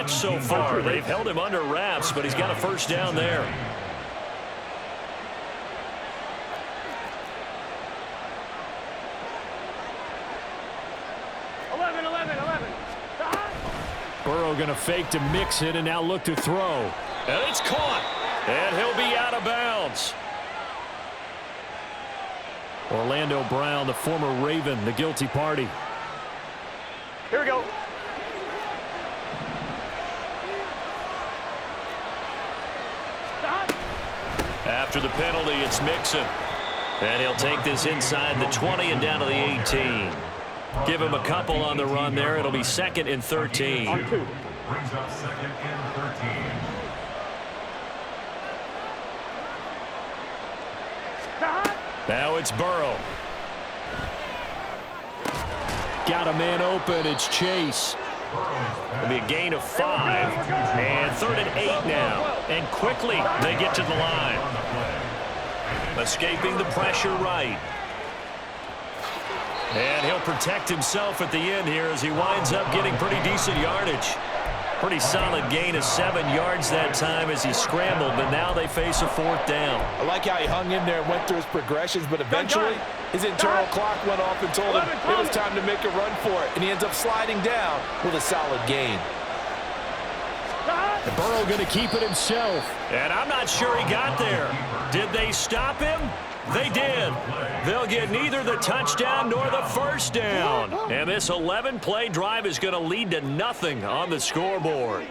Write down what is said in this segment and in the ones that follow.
much so far. They've held him under wraps, but he's got a first down there. Burrow going to fake to mix it and now look to throw. And it's caught. And he'll be out of bounds. Orlando Brown, the former Raven, the guilty party. Here we go. After the penalty, it's Mixon. And he'll take this inside the 20 and down to the 18. Give him a couple on the run there. It'll be 2nd and 13. Brings up 2nd and 13. Now it's Burrow. Got a man open. It's Chase. It'll be a gain of 5. And 3rd and 8 now. And quickly they get to the line. Escaping the pressure right. And he'll protect himself at the end here as he winds up getting pretty decent yardage. Pretty solid gain of 7 yards that time as he scrambled, but now they face a 4th down. I like how he hung in there and went through his progressions, but eventually his internal clock went off and told him it was time to make a run for it, and he ends up sliding down with a solid gain. And Burrow going to keep it himself. And I'm not sure he got there. Did they stop him? They did. They'll get neither the touchdown nor the first down. And this 11-play drive is going to lead to nothing on the scoreboard.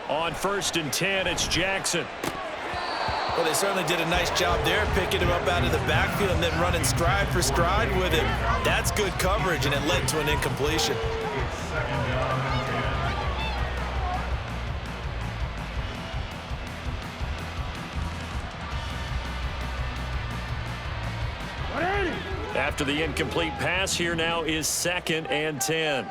On 1st and 10, it's Jackson. Well, they certainly did a nice job there, picking him up out of the backfield and then running stride for stride with him. That's good coverage, and it led to an incompletion. After the incomplete pass, here now is 2nd and 10.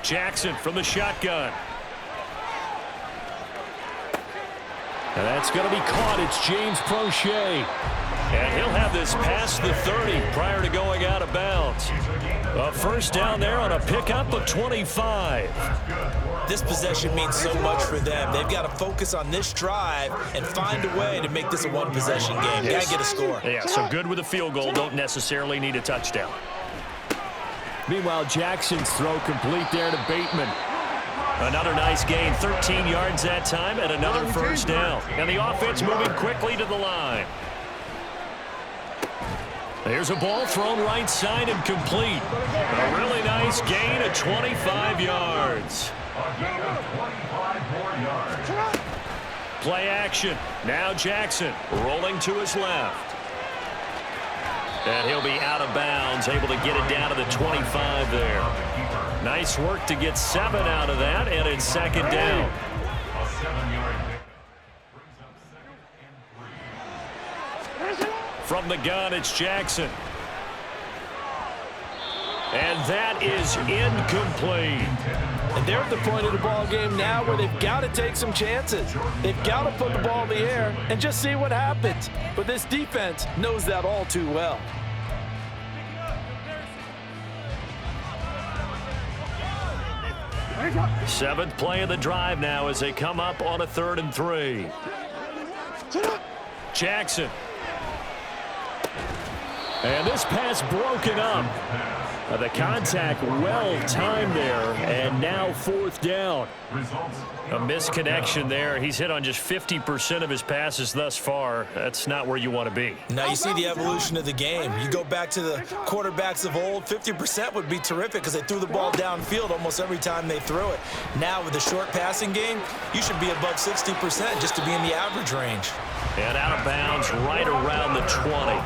Jackson from the shotgun. And that's going to be caught. It's James Prochet. And he'll have this past the 30 prior to going out of bounds. A first down there on a pickup of 25. This possession means so much for them. They've got to focus on this drive and find a way to make this a one-possession game. Got to get a score. Yeah, so good with a field goal. Don't necessarily need a touchdown. Meanwhile, Jackson's throw complete there to Bateman. Another nice gain, 13 yards that time, and another first down. And the offense moving quickly to the line. There's a ball thrown right side and complete. A really nice gain of 25 yards. A gain of 25 more yards. Play action. Now Jackson rolling to his left. And he'll be out of bounds, able to get it down to the 25 there. Nice work to get 7 out of that, and it's 2nd down. A 7-yard pick. Brings up 2nd and 3. From the gun, it's Jackson. And that is incomplete. And they're at the point of the ball game now where they've got to take some chances. They've got to put the ball in the air and just see what happens. But this defense knows that all too well. Seventh play of the drive now as they come up on a 3rd and 3. Jackson. And this pass broken up. The contact well timed there, and now 4th down. A misconnection there. He's hit on just 50% of his passes thus far. That's not where you want to be. Now you see the evolution of the game. You go back to the quarterbacks of old, 50% would be terrific because they threw the ball downfield almost every time they threw it. Now with the short passing game, you should be above 60% just to be in the average range. And out of bounds right around the 20.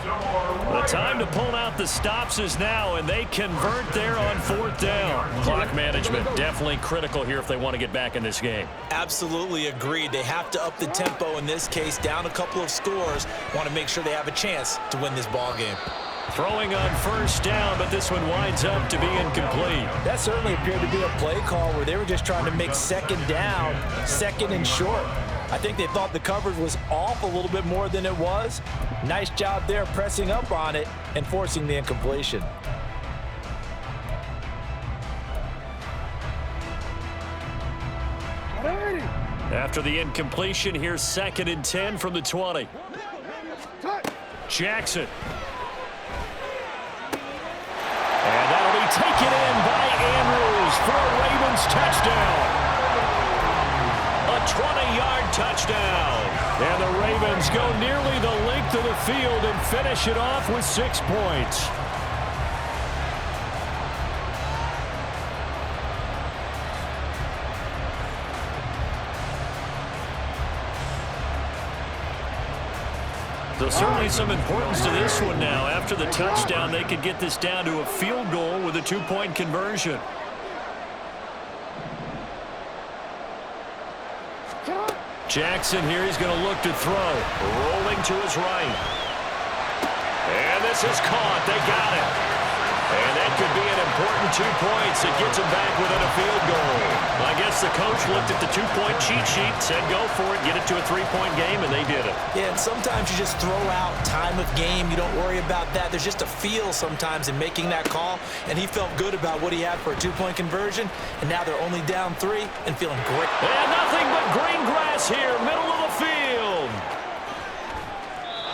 The time to pull out the stops is now, and they convert there on 4th down. Clock management definitely critical here if they want to get back in this game. Absolutely agreed. They have to up the tempo in this case, down a couple of scores. Want to make sure they have a chance to win this ball game. Throwing on 1st down, but this one winds up to be incomplete. That certainly appeared to be a play call where they were just trying to make 2nd down, 2nd and short. I think they thought the coverage was off a little bit more than it was. Nice job there pressing up on it and forcing the incompletion. After the incompletion, here's 2nd and 10 from the 20. Jackson. And that'll be taken in by Andrews for a Ravens touchdown. A 20-yard touchdown. And the Ravens go nearly the length of the field and finish it off with 6 points. So certainly some importance to this one now. After the touchdown, they could get this down to a field goal with a 2-point conversion. Jackson here, he's going to look to throw. Rolling to his right. And this is caught. They got it. And that could be an important 2 points. It gets him back within a field goal. I guess the coach looked at the 2-point cheat sheet, said go for it, get it to a 3-point game, and they did it. Yeah, and sometimes you just throw out time of game. You don't worry about that. There's just a feel sometimes in making that call, and he felt good about what he had for a 2-point conversion, and now they're only down 3 and feeling great. And nothing but green grass here, middle of the field.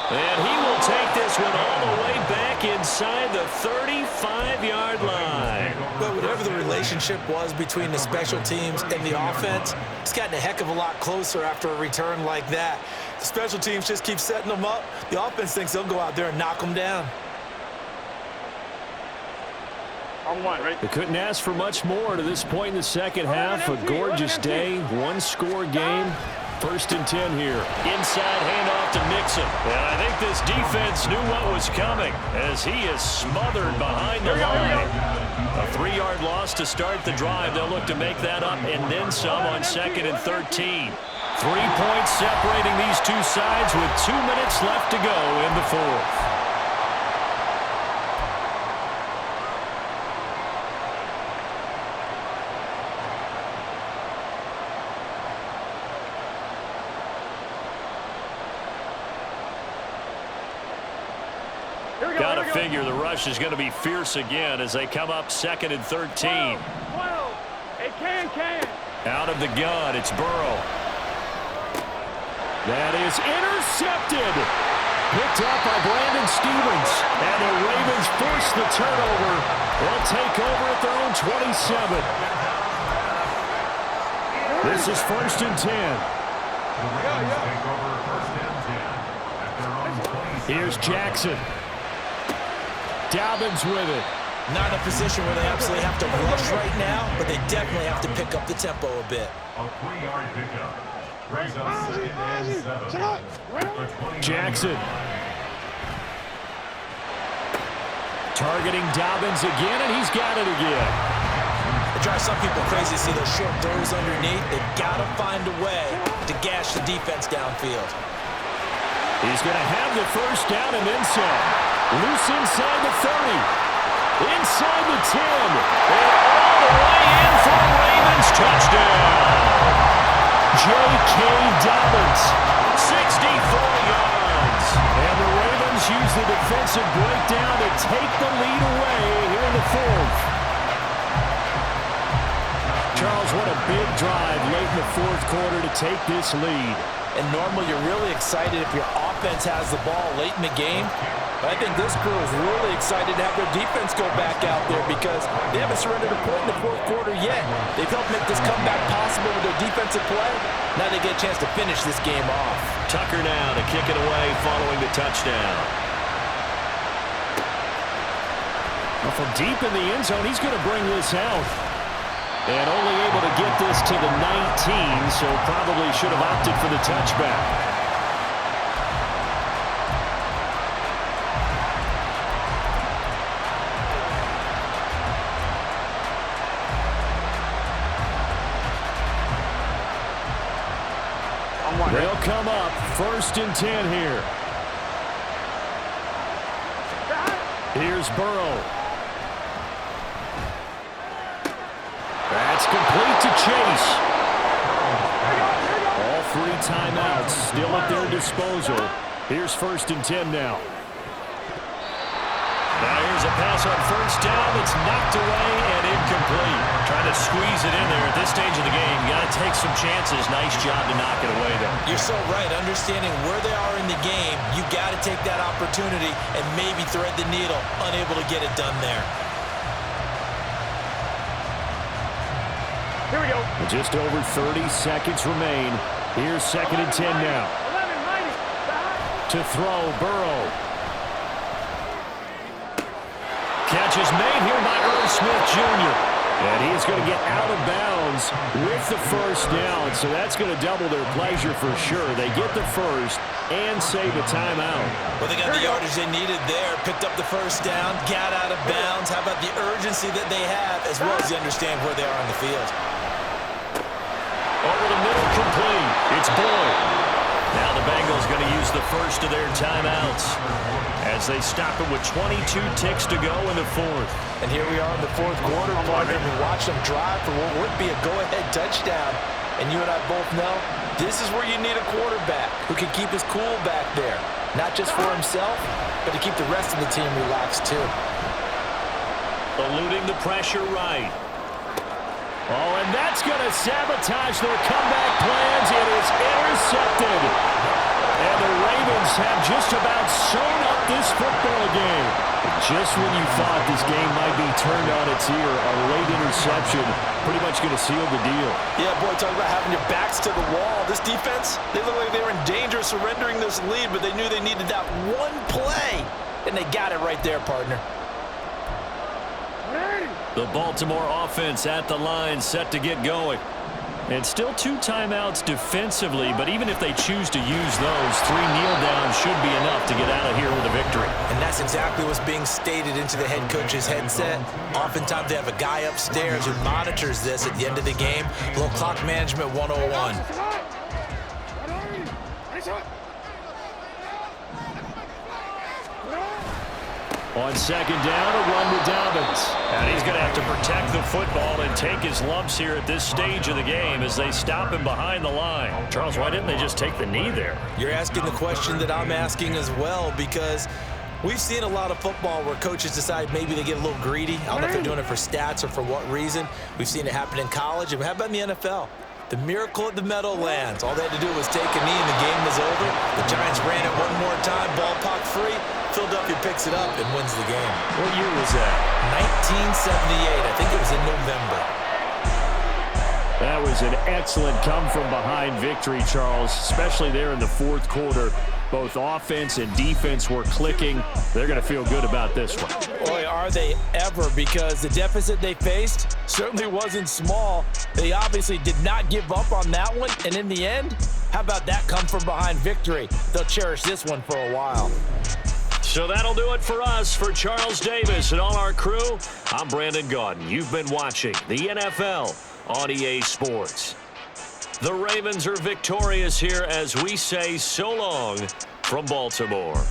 And he will take this one all the way back inside the 35-yard line. But whatever the relationship was between the special teams and the offense, it's gotten a heck of a lot closer after a return like that. The special teams just keep setting them up. The offense thinks they'll go out there and knock them down. On one, right? They couldn't ask for much more to this point in the second half. A gorgeous day, 1-score game. 1st and 10 here. Inside handoff to Nixon. And I think this defense knew what was coming as he is smothered behind the line. A 3-yard loss to start the drive. They'll look to make that up and then some on 2nd and 13. 3 points separating these two sides with 2 minutes left to go in the 4th. Got to figure the rush is going to be fierce again as they come up 2nd and 13. 12. Hey, can. Out of the gun, it's Burrow. That is intercepted. Picked up by Brandon Stevens. And the Ravens force the turnover. They'll take over at their own 27. This is 1st and 10. The Ravens take over 1st and 10 at their own 27. Here's Jackson. Dobbins with it. Not in a position where they absolutely have to rush right now, but they definitely have to pick up the tempo a bit. A 3-yard pickup. Brings up 2nd and 7. At the 20. Jackson. Targeting Dobbins again, and he's got it again. It drives some people crazy to see those short throws underneath. They've got to find a way to gash the defense downfield. He's going to have the 1st down and then some. Loose inside the 30. Inside the 10. And all the way in for a Ravens touchdown. J.K. Dobbins, 64 yards. And the Ravens use the defensive breakdown to take the lead away here in the 4th. Charles, what a big drive late in the 4th quarter to take this lead. And normally you're really excited if your offense has the ball late in the game. But I think this crew is really excited to have their defense go back out there because they haven't surrendered a point in the 4th quarter yet. They've helped make this comeback possible with their defensive play. Now they get a chance to finish this game off. Tucker now to kick it away following the touchdown. Well, from deep in the end zone, he's going to bring this out. And only able to get this to the 19, so probably should have opted for the touchback. They'll come up 1st and 10 here. Here's Burrow. That's complete to Chase. All 3 timeouts still at their disposal. Here's 1st and 10 now. Now here's a pass on 1st down that's knocked away and incomplete. Trying to squeeze it in there at this stage of the game. You got to take some chances. Nice job to knock it away, though. You're so right. Understanding where they are in the game, you got to take that opportunity and maybe thread the needle. Unable to get it done there. Here we go. Just over 30 seconds remain. Here's 2nd and 10 now. 11, 90. To throw, Burrow. Catch is made here by Earl Smith Jr. And he's going to get out of bounds with the 1st down. So that's going to double their pleasure for sure. They get the 1st and save a timeout. Well, they got the yardage they needed there. Picked up the 1st down, got out of bounds. How about the urgency that they have as well as they understand where they are on the field? Over the middle, complete. It's Boyd. Now the Bengals going to use the 1st of their timeouts as they stop it with 22 ticks to go in the 4th. And here we are in the 4th quarter, partner. We watched them drive for what would be a go-ahead touchdown. And you and I both know this is where you need a quarterback who can keep his cool back there. Not just for himself, but to keep the rest of the team relaxed too. Eluding the pressure right. Oh, and that's going to sabotage their comeback plans. It is intercepted. And the Ravens have just about sewn up this football game. Just when you thought this game might be turned on its ear, a late interception pretty much going to seal the deal. Yeah, boy, talk about having your backs to the wall. This defense, they look like they were in danger of surrendering this lead, but they knew they needed that one play. And they got it right there, partner. The Baltimore offense at the line, set to get going. And still 2 timeouts defensively, but even if they choose to use those, 3 kneel downs should be enough to get out of here with a victory. And that's exactly what's being stated into the head coach's headset. Oftentimes they have a guy upstairs who monitors this at the end of the game. Little clock management 101. On 2nd down, a run to Dobbins. And he's going to have to protect the football and take his lumps here at this stage of the game as they stop him behind the line. Charles, why didn't they just take the knee there? You're asking the question that I'm asking as well, because we've seen a lot of football where coaches decide maybe they get a little greedy. I don't know if they're doing it for stats or for what reason. We've seen it happen in college. And how about in the NFL? The miracle of the Meadowlands. All they had to do was take a knee and the game was over. The Giants ran it one more time, ball popped free. Philadelphia picks it up and wins the game. What year was that? 1978. I think it was in November. That was an excellent come-from-behind victory, Charles, especially there in the 4th quarter. Both offense and defense were clicking. They're going to feel good about this one. Boy, are they ever, because the deficit they faced certainly wasn't small. They obviously did not give up on that one, and in the end, how about that come-from-behind victory? They'll cherish this one for a while. So that'll do it for us. For Charles Davis and all our crew, I'm Brandon Gaudin. You've been watching the NFL on EA Sports. The Ravens are victorious here as we say so long from Baltimore.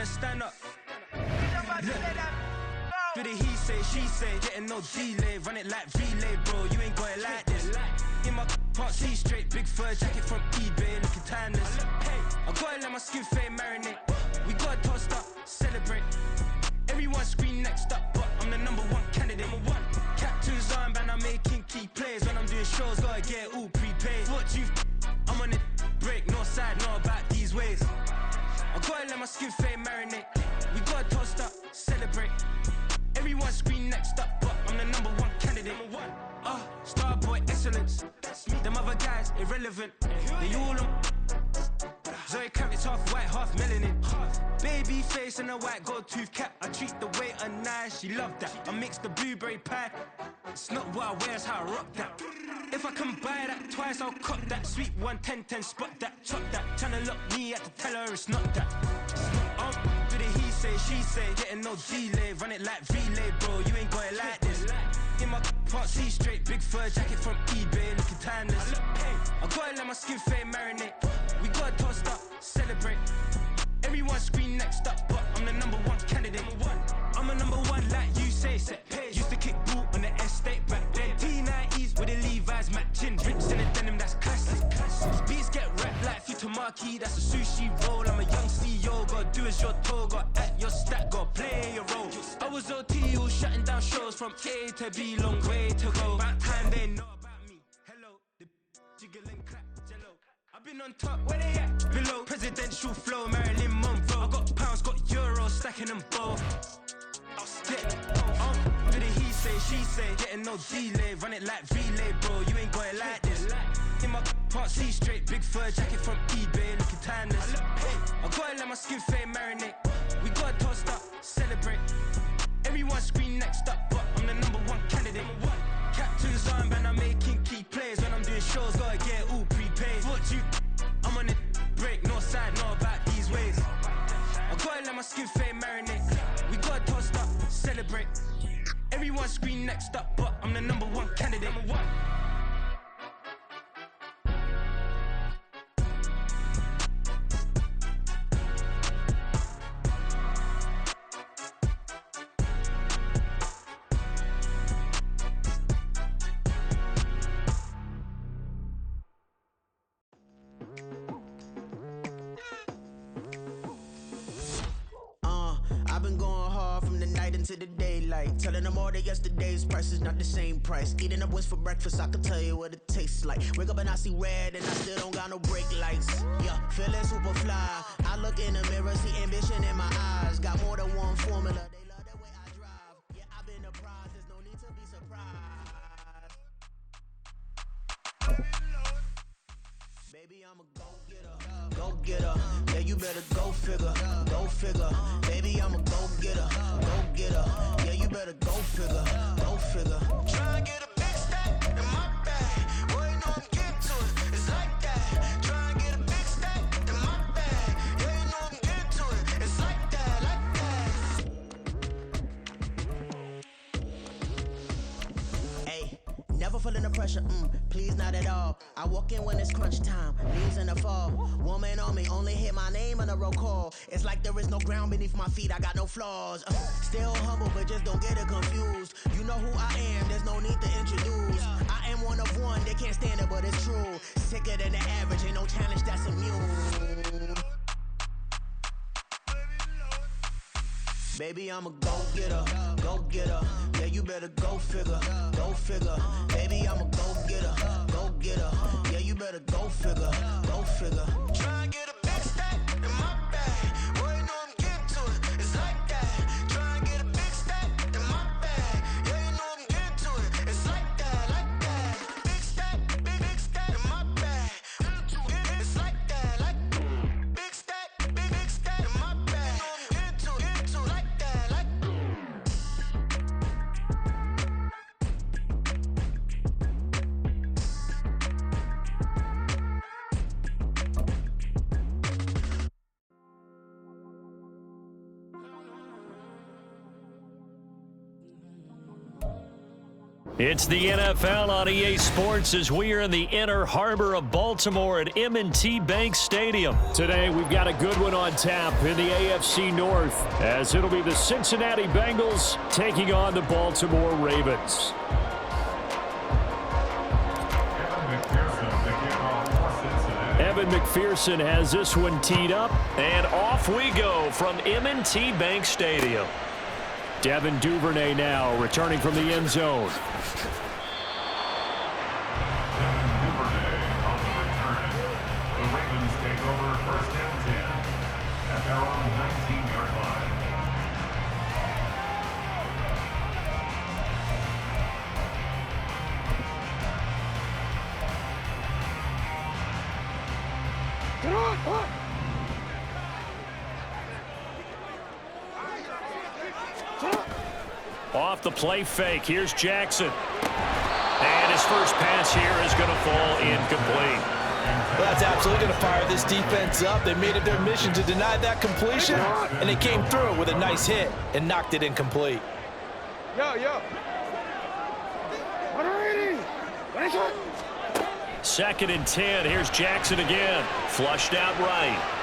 Stand up. Do the he say, she say, getting no delay, run it like relay, bro. You ain't got it like this. In my can't see straight, big fur jacket from eBay, looking timeless. I gotta let my skin fade marinate. We gotta toast up, celebrate. Everyone scream next up, but I'm the #1 candidate. Captain's armband, I'm making key plays. When I'm doing shows, gotta get it all prepaid. What you? I'm on it, break, no side, know about these ways. I gotta let my skin fade marinate. We gotta toast up, celebrate. Everyone scream next up, but I'm the #1 candidate. Starboy excellence. Them other guys irrelevant. They all on Zoe Kravitz face, half white, half melanin. Baby face and a white gold tooth cap. I treat the waiter nice, she love that. I mix the blueberry pie. It's not what I wear, it's how I rock that. If I can buy that twice, I'll cut that. Sweet 110, spot that, chop that. Tryna lock me at the teller, it's not that. Do the he say, she say, getting no delay. Run it like relay, bro, you ain't got it like this. In my part C straight, big fur jacket from eBay, looking timeless. I gotta let my skin fade marinate. We gotta toast up, celebrate. Everyone scream next up, but I'm the #1 candidate. I'm a #1 like you say. Used to kick ball on the estate back then. T90s with the Levi's matching. Rips in the denim, that's classic. Beats get wrapped like Futamaki, that's a sushi roll. I'm a young CEO, gotta do as you're told. Gotta act your stat, gotta play your role. I was OT, all shutting down shows from A to B, long way to go. About time they know about me. Hello, the jiggle and clap, jello. I've been on top, where they at? Below, presidential flow, Marilyn Monroe. I got pounds, got euros, stacking them both. I'll stick. Do the he say, she say, getting no delay. Run it like relay, bro, you ain't got it like this. In my part C straight, big fur jacket from eBay, looking timeless. I gotta let my skin fade marinate. We gotta toast up, celebrate. Everyone scream next up, but I'm the #1 candidate. Captain's armband, I'm making key plays. When I'm doing shows, gotta get all prepaid. What you? I'm on it, break, no side, not about these ways. I gotta let my skin fade marinate. We gotta toast up, celebrate. Everyone scream next up, but I'm the #1 candidate. I've been going hard from the night into the daylight. Telling them all that yesterday's price is not the same price. Eating up wings for breakfast, I can tell you what it tastes like. Wake up and I see red and I still don't got no brake lights. Yeah, feeling super fly. I look in the mirror, see ambition in my eyes. Got more than one formula. They love the way I drive. Yeah, I've been a prize. There's no need to be surprised. Baby, I'm a go-getter. Go-getter. Yeah, you better go figure. Go figure. Baby, I'm a go-getter. Go-getter. Yeah, you better go figure. Go figure. Try and get a big stack in my bag. Boy, you know I'm getting to it. It's like that. Try and get a big stack in my bag. Yeah, you know I'm getting to it. It's like that, like that. Hey, never feeling the pressure, please not at all. I walk in when it's crunch time, leaves in the fall. Woman on me, only hit my name on a roll call. It's like there is no ground beneath my feet, I got no flaws. Still humble, but just don't get it confused. You know who I am, there's no need to introduce. I am one of one, they can't stand it, but it's true. Sicker than the average, ain't no challenge that's immune. Baby, I'm a go-getter, go-getter. Yeah, you better go figure, go figure. Baby, I'm a go-getter, go-getter. Yeah, you better go figure, go figure. Try and get a big stack in my bag. Boy, you know I'm getting to it. It's like that. Try and get a big stack in my bag. Yeah, you know I'm getting to it. It's like that, like that. Big stack, big stack in my bag. It's like that, like big stack, big stack in my bag. You know I'm getting to it, like that, like. It's the NFL on EA Sports as we are in the inner harbor of Baltimore at M&T Bank Stadium. Today, we've got a good one on tap in the AFC North, as it'll be the Cincinnati Bengals taking on the Baltimore Ravens. Evan McPherson has this one teed up, and off we go from M&T Bank Stadium. Devin Duvernay now returning from the end zone. Duvernay on the return. The Ravens take over first and 10 at their own 19-yard line. Get on! Off the play fake, here's Jackson. And his first pass here is going to fall incomplete. Well, that's absolutely going to fire this defense up. They made it their mission to deny that completion, and they came through with a nice hit and knocked it incomplete. Yo. 2nd and 10. Here's Jackson again. Flushed out right.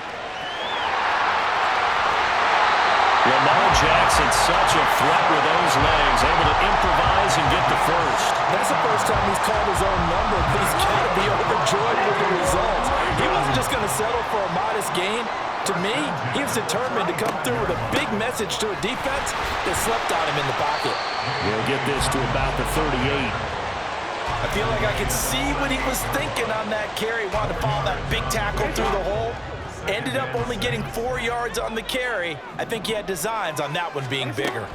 Lamar Jackson, such a threat with those legs, able to improvise and get the first. That's the first time he's called his own number, but he's got to be overjoyed with the results. He wasn't just going to settle for a modest gain. To me, he was determined to come through with a big message to a defense that slept on him in the pocket. He'll get this to about the 38. I feel like I could see what he was thinking on that carry. Wanted to follow that big tackle through the hole. Ended up only getting 4 yards on the carry. I think he had designs on that one being bigger.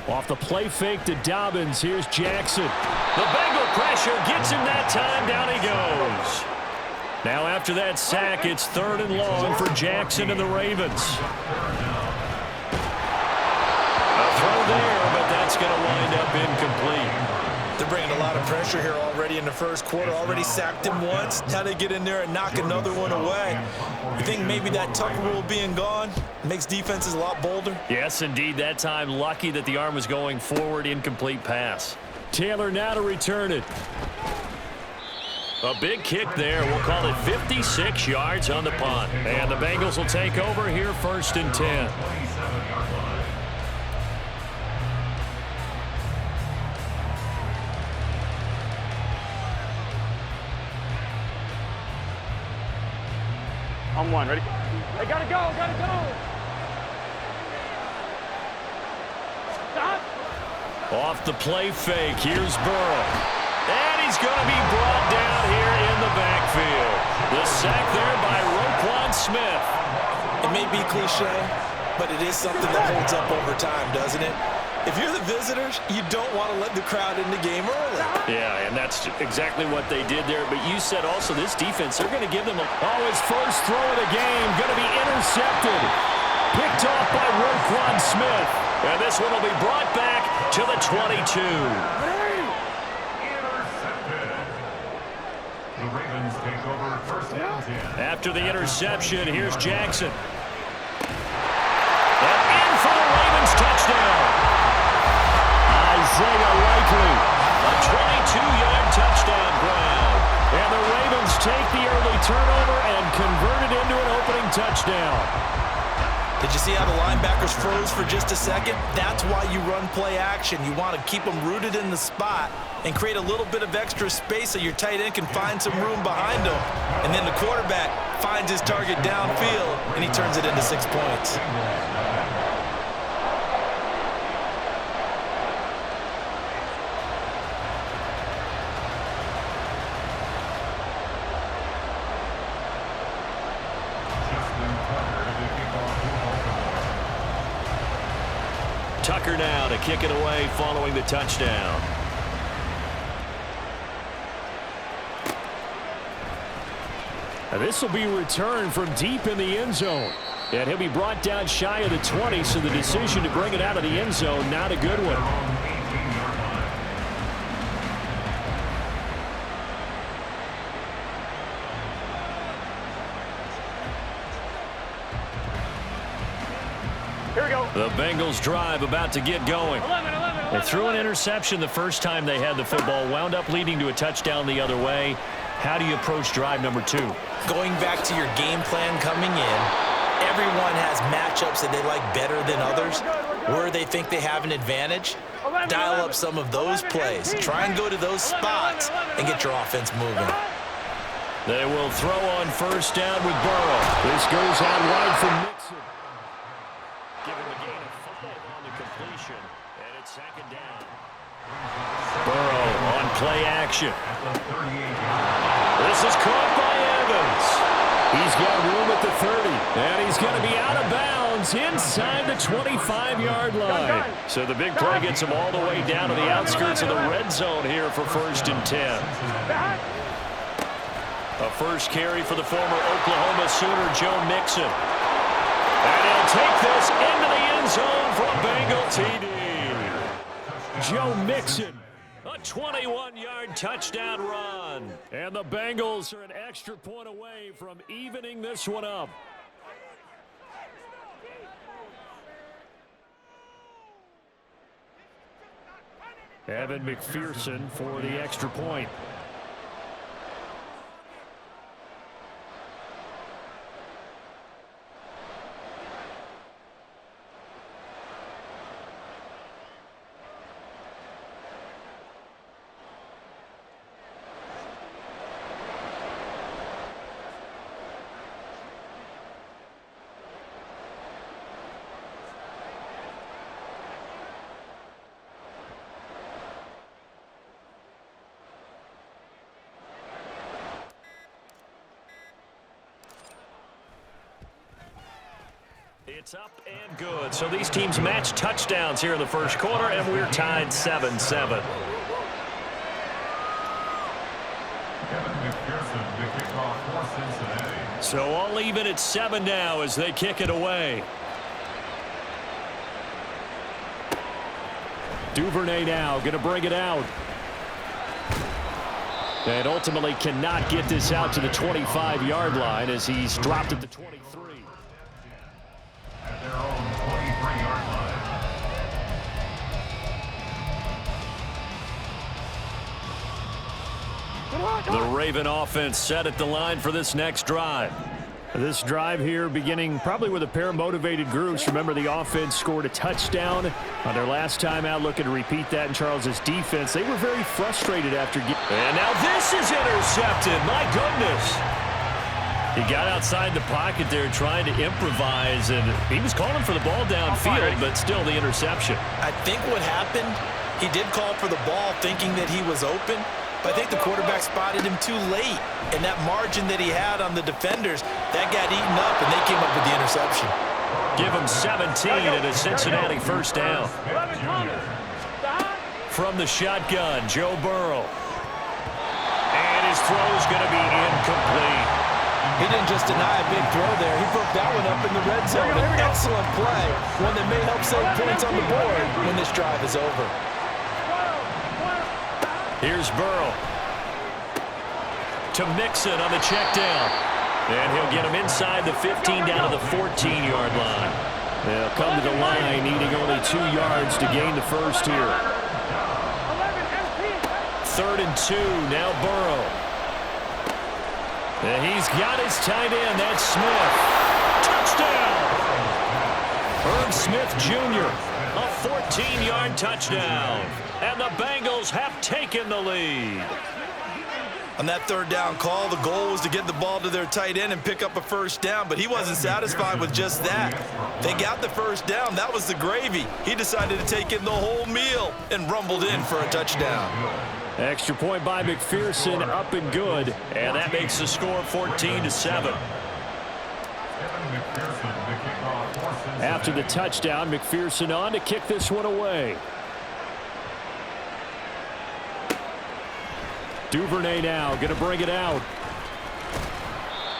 Off the play fake to Dobbins, here's Jackson. The Bengal pressure gets him that time, down he goes. Now after that sack, it's 3rd and long for Jackson and the Ravens. A throw there, but that's going to wind up incomplete. They're bringing a lot of pressure here already in the first quarter. Already sacked him once. Now they get in there and knock another one away. You think maybe that tuck rule being gone makes defenses a lot bolder? Yes, indeed. That time, lucky that the arm was going forward. Incomplete pass. Taylor now to return it. A big kick there. We'll call it 56 yards on the punt. And the Bengals will take over here 1st and 10. On one, ready? They gotta go. Stop. Off the play fake, here's Burrow. And he's going to be brought down here in the backfield. The sack there by Roquan Smith. It may be cliche, but it is something that holds up over time, doesn't it? If you're the visitors, you don't want to let the crowd in the game early. Yeah, and that's exactly what they did there. But you said also this defense, they're going to give them his first throw of the game, going to be intercepted. Picked off by Roquan Smith. And this one will be brought back to the 22. The Ravens take over 1st and 10. After the interception, here's Jackson. And in for the Ravens touchdown. Isaiah Likely, a 22-yard touchdown grab. And the Ravens take the early turnover and convert it into an opening touchdown. Did you see how the linebackers froze for just a second? That's why you run play action. You want to keep them rooted in the spot and create a little bit of extra space so your tight end can find some room behind him. And then the quarterback finds his target downfield, and he turns it into 6 points. Tucker now to kick it away following the touchdown. Now this will be returned from deep in the end zone. And he'll be brought down shy of the 20, so the decision to bring it out of the end zone, not a good one. Here we go. The Bengals drive about to get going. 11. They threw an interception the first time they had the football, wound up leading to a touchdown the other way. How do you approach drive number 2? Going back to your game plan coming in, everyone has matchups that they like better than others, where they think they have an advantage. Dial up some of those plays. Try and go to those spots and get your offense moving. They will throw on 1st down with Burrow. This goes out wide for Mixon. Giving the gain of 5 on the completion, and it's 2nd down. Burrow on play action. This is caught by Evans. He's got room at the 30, and he's going to be out of bounds inside the 25-yard line. So the big play gets him all the way down to the outskirts of the red zone here for 1st and 10. A first carry for the former Oklahoma Sooner, Joe Mixon. And he'll take this into the end zone for a Bengal TD. Joe Mixon. A 21-yard touchdown run. And the Bengals are an extra point away from evening this one up. Evan McPherson for the extra point. It's up and good. So these teams match touchdowns here in the first quarter, and we're tied 7-7. So all even at 7 now as they kick it away. Duvernay now going to bring it out. And ultimately cannot get this out to the 25-yard line as he's dropped at the 23. At their own 23-yard line. The Raven offense set at the line for this next drive. This drive here beginning probably with a pair of motivated groups. Remember, the offense scored a touchdown on their last time out. Looking to repeat that in Charles's defense. They were very frustrated after getting... And now this is intercepted. My goodness. He got outside the pocket there trying to improvise, and he was calling for the ball downfield, but still the interception. I think what happened, he did call for the ball thinking that he was open, but I think the quarterback spotted him too late. And that margin that he had on the defenders, that got eaten up, and they came up with the interception. Give him 17 and a Cincinnati first down. From the shotgun, Joe Burrow. And his throw's going to be incomplete. He didn't just deny a big throw there. He broke that one up in the red zone. An excellent play, one that may help save points on the board when this drive is over. Here's Burrow. To Mixon on the check down. And he'll get him inside the 15 down to the 14-yard line. They'll come to the line needing only 2 yards to gain the first here. 3rd and 2, now Burrow. And he's got his tight end, that's Smith. Touchdown! Herb Smith Jr., a 14-yard touchdown. And the Bengals have taken the lead. On that 3rd down call, the goal was to get the ball to their tight end and pick up a first down, but he wasn't satisfied with just that. They got the first down. That was the gravy. He decided to take in the whole meal and rumbled in for a touchdown. Extra point by McPherson, up and good, and that makes the score 14-7. After the touchdown, McPherson on to kick this one away. Duvernay now going to bring it out.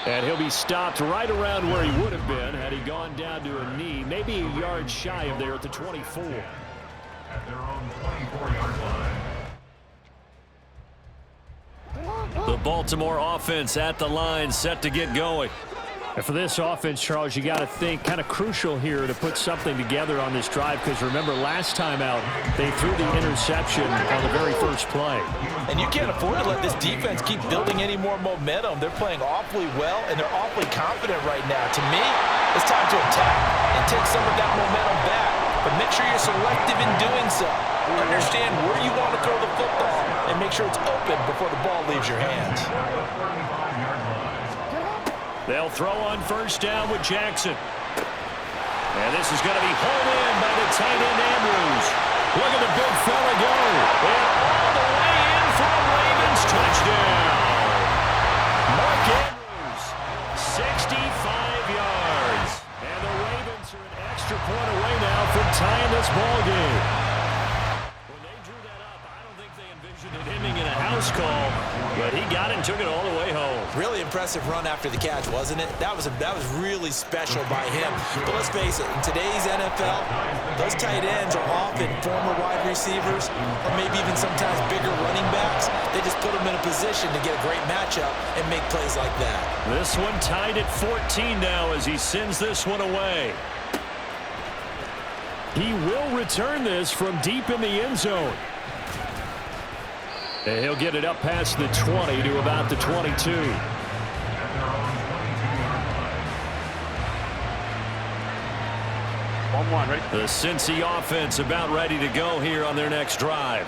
And he'll be stopped right around where he would have been had he gone down to a knee, maybe a yard shy of there at the 24. At their own 24-yard line. The Baltimore offense at the line, set to get going. And for this offense, Charles, you got to think kind of crucial here to put something together on this drive, because remember last time out they threw the interception on the very first play. And you can't afford to let this defense keep building any more momentum. They're playing awfully well, and they're awfully confident right now. To me, it's time to attack and take some of that momentum back. But make sure you're selective in doing so. Understand where you want to throw the football and make sure it's open before the ball leaves your hands. They'll throw on first down with Jackson. And this is going to be hauled in by the tight end Andrews. Look at the big fella go. And all the way in for a Ravens touchdown. Mark Andrews, 65 yards. And the Ravens are an extra point away now from tying this ball game. When they drew that up, I don't think they envisioned it ending in a house close call, but he got it and took it all the way home. Really impressive run after the catch, wasn't it? That was really special by him. But let's face it, in today's NFL, those tight ends are often former wide receivers or maybe even sometimes bigger running backs. They just put them in a position to get a great matchup and make plays like that. This one tied at 14 now as he sends this one away. He will return this from deep in the end zone. And he'll get it up past the 20 to about the 22. Ready? The Cincy offense about ready to go here on their next drive.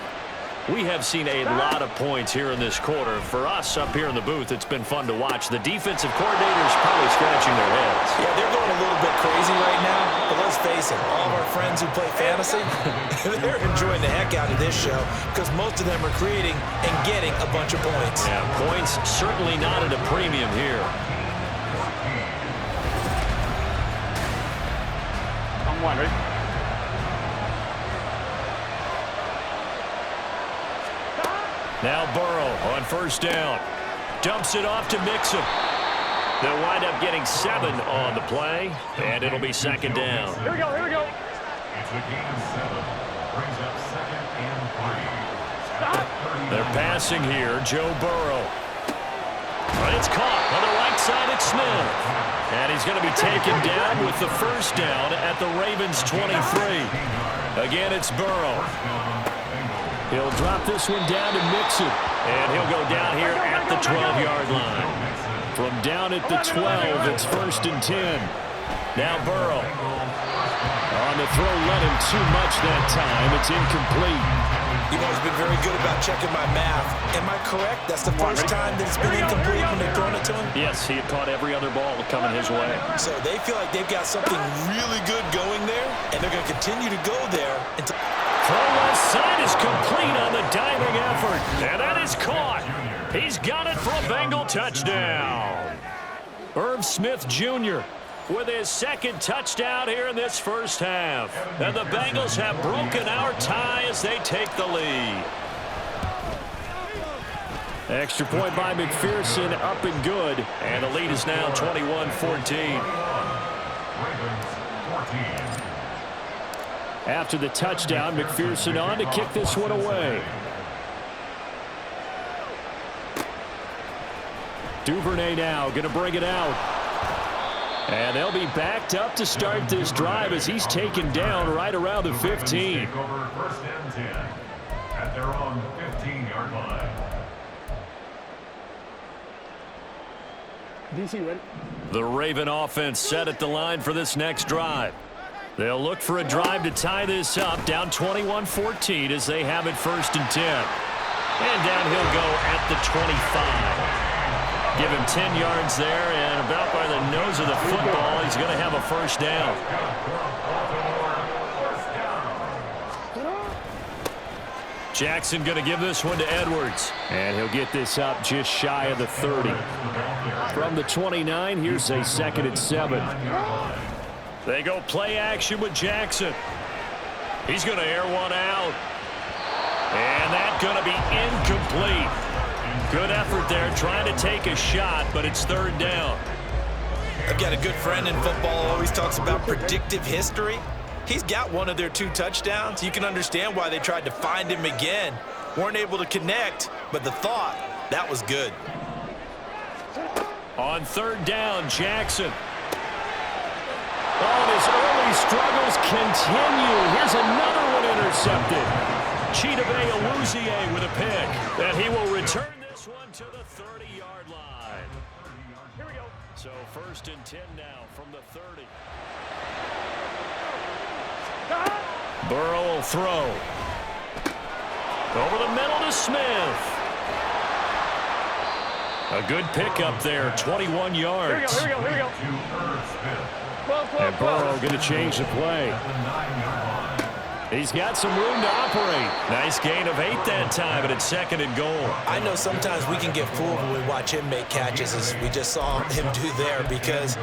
We have seen a lot of points here in this quarter. For us up here in the booth, it's been fun to watch. The defensive coordinators probably scratching their heads. Yeah, they're going a little bit crazy right now, but let's face it, all of our friends who play fantasy, they're enjoying the heck out of this show because most of them are creating and getting a bunch of points. Yeah, points certainly not at a premium here. Ready? Now Burrow on first down. Dumps it off to Mixon. They'll wind up getting 7 on the play, and it'll be second down. Here we go, here we go. It's a gain of 7. Brings up 2nd and 3. They're passing here, Joe Burrow. But it's caught on the right side at Smith. And he's going to be taken down with the first down at the Ravens 23. Again, it's Burrow. He'll drop this one down to Mixon. And he'll go down here at the 12-yard line. From down at the 12, it's 1st and 10. Now Burrow. On the throw, let him too much that time. It's incomplete. You've always been very good about checking my math. Am I correct? That's the first time that it's been incomplete when they've thrown it to him? Yes, he had caught every other ball coming his way. So they feel like they've got something really good going there, and they're going to continue to go there until... Throw left side is complete on the diving effort. And that is caught. He's got it for a Bengal touchdown. Irv Smith Jr. with his 2nd touchdown here in this first half. And the Bengals have broken our tie as they take the lead. Extra point by McPherson, up and good. And the lead is now 21-14. After the touchdown, McPherson on to kick this one away. Duvernay now going to bring it out. And they'll be backed up to start this drive as he's taken down right around the 15. Over 1st and 10 at their own 15-yard line. DC ready? The Raven offense set at the line for this next drive. They'll look for a drive to tie this up, down 21-14 as they have it 1st and 10. And down he'll go at the 25. Give him 10 yards there, and about by the nose of the football, he's going to have a first down. Jackson going to give this one to Edwards. And he'll get this up just shy of the 30. From the 29, here's a 2nd and 7. They go play action with Jackson. He's going to air one out. And that's going to be incomplete. Good effort there trying to take a shot, but it's 3rd down. I've got a good friend in football who always talks about predictive history. He's got one of their 2 touchdowns. You can understand why they tried to find him again. Weren't able to connect, but the thought, that was good. On 3rd down, Jackson. Oh, his early struggles continue. Here's another one intercepted. Chidobe Awuzie with a pick. And he will return this one to the 30-yard line. Here we go. So 1st and 10 now from the 30. Burrow will throw. Over the middle to Smith. A good pickup there, 21 yards. Here we go, here we go, here we go. And Burrow going to change the play. He's got some room to operate. Nice gain of 8 that time, but it's 2nd and goal. I know sometimes we can get fooled when we watch him make catches, as we just saw him do there, because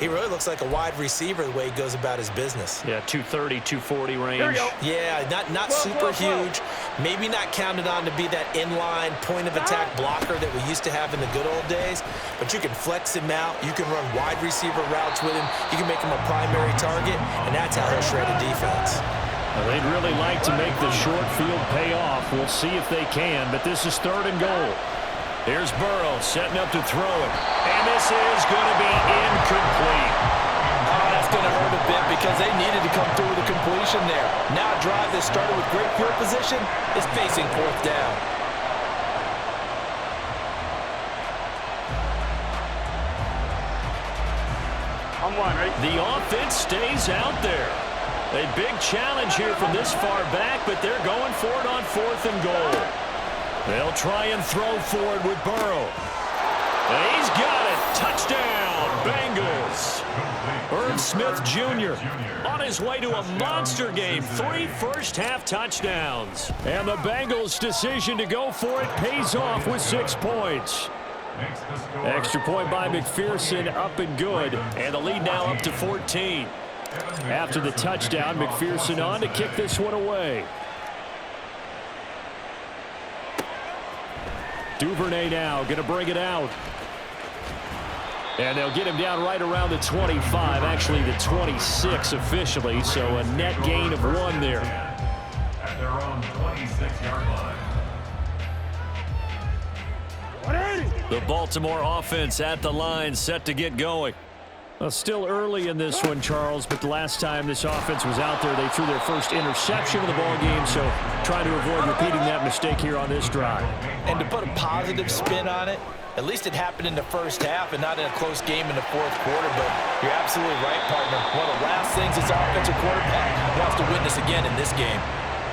he really looks like a wide receiver the way he goes about his business. Yeah, 230, 240 range. Here we go. Yeah, not super huge. Maybe not counted on to be that inline point-of-attack blocker that we used to have in the good old days, but you can flex him out. You can run wide receiver routes with him. You can make him a primary target, and that's how he'll shred a defense. Well, they'd really like to make the short field pay off. We'll see if they can, but this is 3rd and goal. Here's Burrow setting up to throw it, and this is going to be incomplete. Oh, that's going to hurt a bit because they needed to come through with a completion there. Now a drive that started with great field position is facing 4th down. On one, ready? The offense stays out there. A big challenge here from this far back, but they're going for it on 4th and goal. They'll try and throw forward with Burrow. And he's got it. Touchdown, Bengals. Irv Smith Jr. on his way to a monster game. 3 first-half touchdowns. And the Bengals' decision to go for it pays off with 6 points. Extra point by McPherson, up and good. And the lead now up to 14. After the touchdown, McPherson on to kick this one away. Duvernay now going to bring it out. And they'll get him down right around the 25, actually the 26 officially, so a net gain of 1 there. At their own 26-yard line. The Baltimore offense at the line, set to get going. Well, still early in this one, Charles, but the last time this offense was out there, they threw their first interception of the ball game, so trying to avoid repeating that mistake here on this drive. And to put a positive spin on it, at least it happened in the first half and not in a close game in the 4th quarter, but you're absolutely right, partner. One of the last things this offensive quarterback wants to witness again in this game.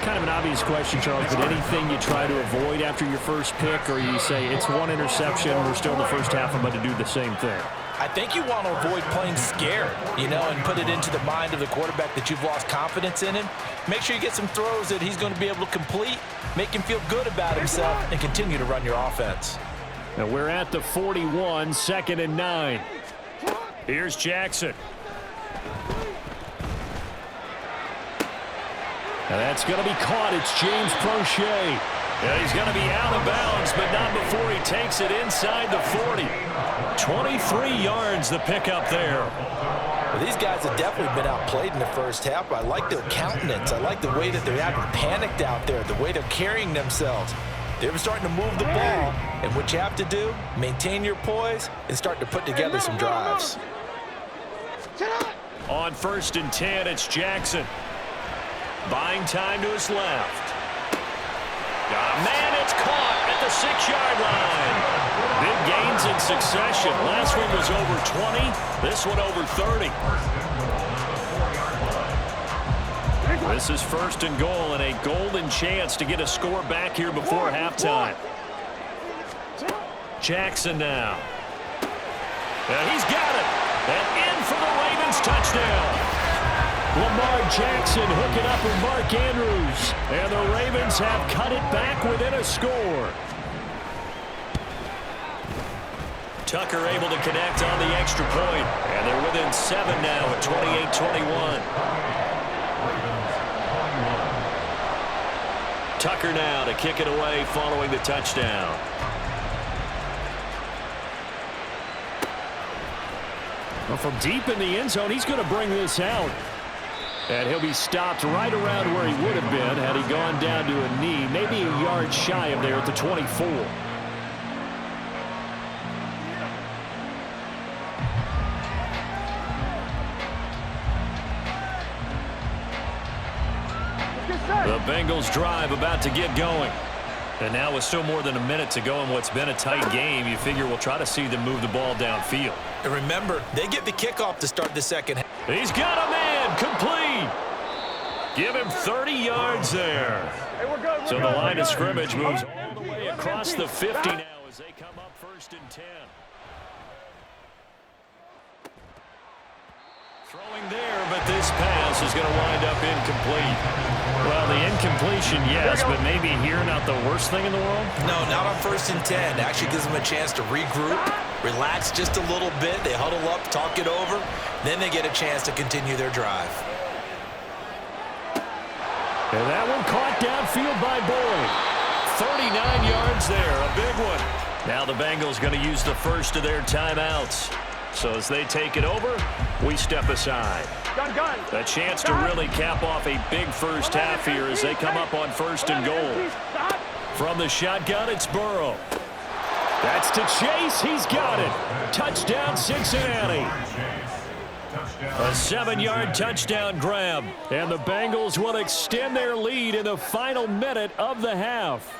Kind of an obvious question, Charles, but anything you try to avoid after your first pick, or you say it's 1 interception, we're still in the first half, I'm going to do the same thing? I think you want to avoid playing scared, and put it into the mind of the quarterback that you've lost confidence in him. Make sure you get some throws that he's going to be able to complete, make him feel good about himself, and continue to run your offense. Now we're at the 41, 2nd and 9. Here's Jackson. Now that's going to be caught. It's James Prochet. Yeah, he's going to be out of bounds, but not before he takes it inside the 40. 23 yards the pickup there. Well, these guys have definitely been outplayed in the first half. I like their countenance. I like the way that they're acting panicked out there, the way they're carrying themselves. They're starting to move the ball, and what you have to do, maintain your poise and start to put together some drives. On 1st and 10, it's Jackson. Buying time to his left. Man, it's caught at the 6-yard line. Big gains in succession. Last one was over 20. This one over 30. This is 1st and goal and a golden chance to get a score back here before halftime. Jackson now. And he's got it. And in for the Ravens touchdown. Lamar Jackson hooking up with Mark Andrews. And the Ravens have cut it back within a score. Tucker able to connect on the extra point. And they're within 7 now at 28-21. Tucker now to kick it away following the touchdown. Well, from deep in the end zone, he's going to bring this out. And he'll be stopped right around where he would have been had he gone down to a knee, maybe a yard shy of there at the 24. The Bengals drive about to get going. And now with still more than a minute to go in what's been a tight game, you figure we'll try to see them move the ball downfield. And remember, they get the kickoff to start the second half. He's got a man complete. Give him 30 yards there. Hey, we're good, So the line of scrimmage moves all the way across the 50 now as they come up 1st and 10. Throwing there, but this pass is going to wind up incomplete. Well, the incompletion, yes, but maybe here not the worst thing in the world? No, not on 1st and 10. Actually gives them a chance to regroup, relax just a little bit. They huddle up, talk it over. Then they get a chance to continue their drive. And that one caught downfield by Boyd. 39 yards there, a big one. Now the Bengals going to use the first of their timeouts. So as they take it over, we step aside. Gun. A chance to really cap off a big first half here as they come up on 1st and goal. From the shotgun, it's Burrow. That's to Chase. He's got it. Touchdown, Cincinnati. A 7-yard touchdown grab. And the Bengals will extend their lead in the final minute of the half.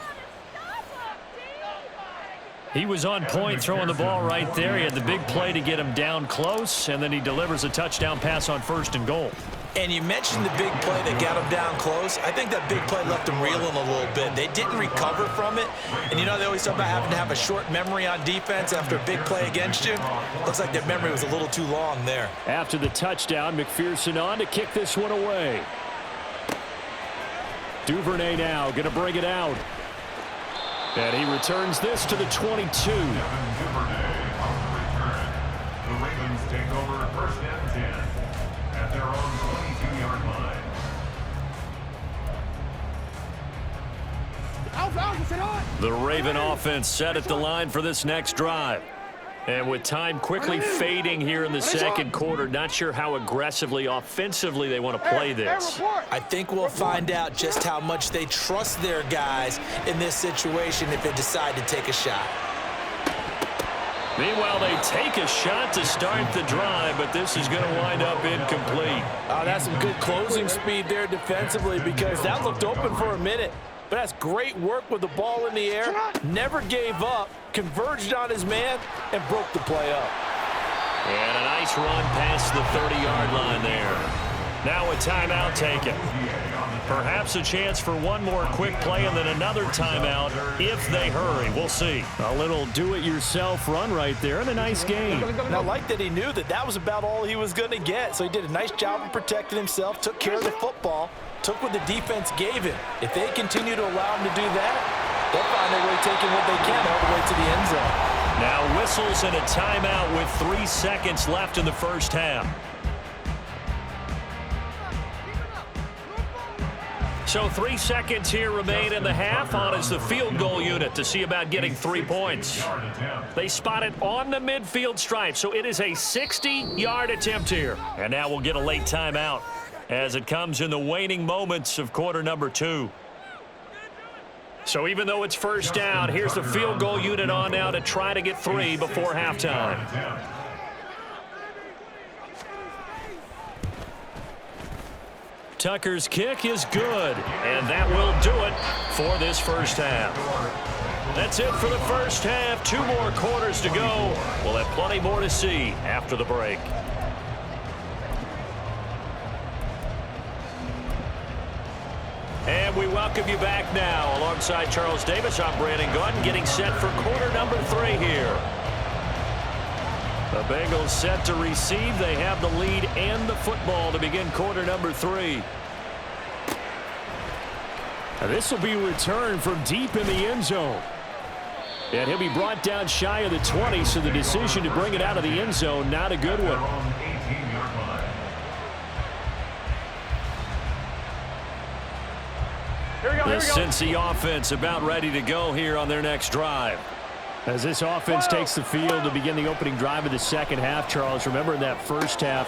He was on point throwing the ball right there. He had the big play to get him down close, and then he delivers a touchdown pass on 1st and goal. And you mentioned the big play that got him down close. I think that big play left him reeling a little bit. They didn't recover from it. And you know, they always talk about having to have a short memory on defense after a big play against you. Looks like their memory was a little too long there. After the touchdown, McPherson on to kick this one away. Duvernay now going to bring it out. And he returns this to the 22. Duvernay on the return. The Ravens take over 1st and 10 at their own 22-yard line. The Raven offense set at the line for this next drive. And with time quickly fading here in the second quarter, not sure how aggressively, offensively they want to play this. I think we'll find out just how much they trust their guys in this situation if they decide to take a shot. Meanwhile, they take a shot to start the drive, but this is going to wind up incomplete. That's some good closing speed there defensively because that looked open for a minute. But that's great work with the ball in the air. Never gave up, converged on his man, and broke the play up. And a nice run past the 30-yard line there. Now a timeout taken. Perhaps a chance for one more quick play and then another timeout if they hurry. We'll see. A little do-it-yourself run right there and a nice game. And I like that he knew that that was about all he was going to get. So he did a nice job of protecting himself, took care of the football, took what the defense gave him. If they continue to allow him to do that, they'll find their way taking what they can all the way to the end zone. Now whistles and a timeout with 3 seconds left in the first half. So 3 seconds here remain in the half. On is the field goal unit to see about getting 3 points. They spot it on the midfield stripe, so it is a 60-yard attempt here. And now we'll get a late timeout as it comes in the waning moments of quarter number 2. So even though it's first down, here's the field goal unit on now to try to get 3 before halftime. Tucker's kick is good, and that will do it for this first half. That's it for the first half. 2 more quarters to go. We'll have plenty more to see after the break. And we welcome you back now. Alongside Charles Davis, I'm Brandon Gordon, getting set for quarter number 3 here. The Bengals set to receive. They have the lead and the football to begin quarter number 3. Now this will be returned from deep in the end zone. And he'll be brought down shy of the 20, so the decision to bring it out of the end zone, not a good one. The Cincy offense about ready to go here on their next drive. As this offense takes the field to begin the opening drive of the second half, Charles, remember in that first half,